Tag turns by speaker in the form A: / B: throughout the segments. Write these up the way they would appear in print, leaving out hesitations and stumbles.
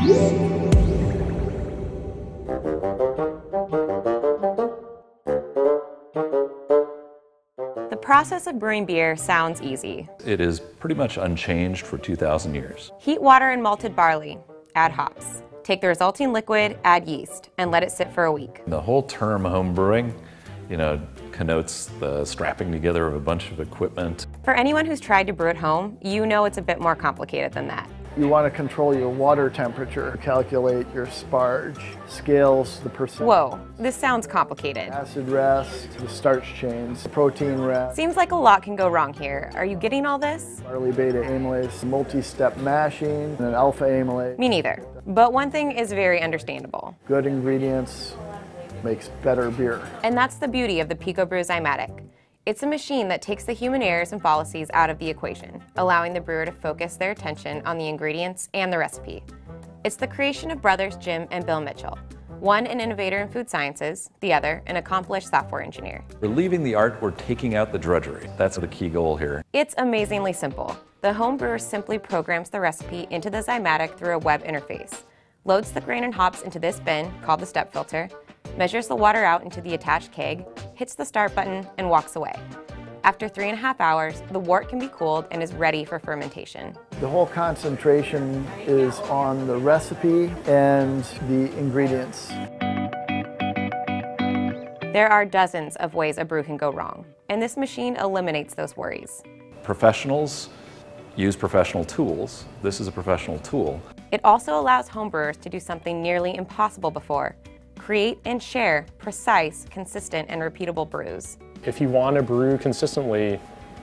A: The process of brewing beer sounds easy.
B: It is pretty much unchanged for 2,000 years.
A: Heat water and malted barley, add hops. Take the resulting liquid, add yeast, and let it sit for a week.
B: The whole term home brewing, connotes the strapping together of a bunch of equipment.
A: For anyone who's tried to brew at home, you know it's a bit more complicated than that.
C: You want to control your water temperature, calculate your sparge, scales the percent.
A: Whoa, this sounds complicated.
C: Acid rest, the starch chains, protein rest.
A: Seems like a lot can go wrong here. Are you getting all this?
C: Barley beta amylase, multi-step mashing, and alpha amylase.
A: Me neither. But one thing is very understandable.
C: Good ingredients makes better beer.
A: And that's the beauty of the Picobrew Zymatic. It's a machine that takes the human errors and fallacies out of the equation, allowing the brewer to focus their attention on the ingredients and the recipe. It's the creation of brothers Jim and Bill Mitchell, one an innovator in food sciences, the other an accomplished software engineer.
B: We're leaving the art, we're taking out the drudgery. That's the key goal here.
A: It's amazingly simple. The home brewer simply programs the recipe into the Zymatic through a web interface, loads the grain and hops into this bin, called the step filter, measures the water out into the attached keg, hits the start button, and walks away. After 3.5 hours, the wort can be cooled and is ready for fermentation.
C: The whole concentration is on the recipe and the ingredients.
A: There are dozens of ways a brew can go wrong, and this machine eliminates those worries.
B: Professionals use professional tools. This is a professional tool.
A: It also allows homebrewers to do something nearly impossible before: create and share precise, consistent, and repeatable brews.
D: If you want to brew consistently,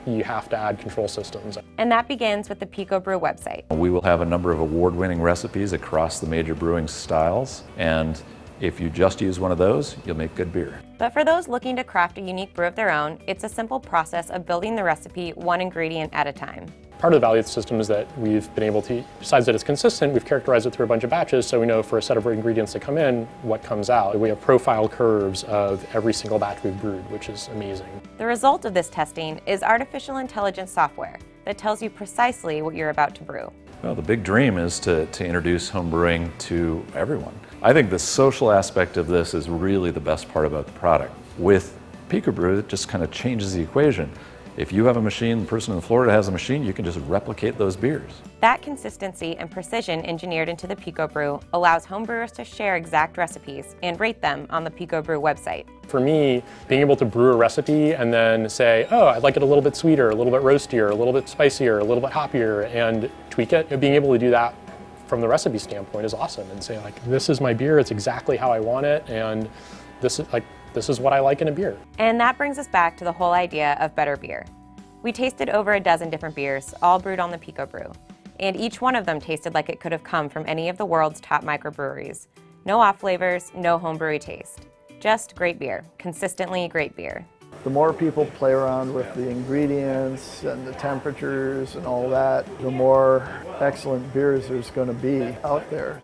D: you have to add control systems.
A: And that begins with the Picobrew website.
B: We will have a number of award-winning recipes across the major brewing styles, and if you just use one of those, you'll make good beer.
A: But for those looking to craft a unique brew of their own, it's a simple process of building the recipe one ingredient at a time.
D: Part of the value of the system is that we've been able to, besides that it's consistent, we've characterized it through a bunch of batches, so we know for a set of ingredients that come in, what comes out. We have profile curves of every single batch we've brewed, which is amazing.
A: The result of this testing is artificial intelligence software that tells you precisely what you're about to brew.
B: Well, the big dream is to introduce home brewing to everyone. I think the social aspect of this is really the best part about the product. With Picobrew, it just kind of changes the equation. If you have a machine, the person in Florida has a machine, you can just replicate those beers.
A: That consistency and precision engineered into the Picobrew allows homebrewers to share exact recipes and rate them on the Picobrew website.
D: For me, being able to brew a recipe and then say, oh, I'd like it a little bit sweeter, a little bit roastier, a little bit spicier, a little bit hoppier, and tweak it, being able to do that from the recipe standpoint is awesome, and say, like, this is my beer, it's exactly how I want it, and this is what I like in a beer.
A: And that brings us back to the whole idea of better beer. We tasted over a dozen different beers, all brewed on the Picobrew, and each one of them tasted like it could have come from any of the world's top microbreweries. No off flavors, no homebrewy taste. Just great beer, consistently great beer.
C: The more people play around with the ingredients and the temperatures and all that, the more excellent beers there's going to be out there.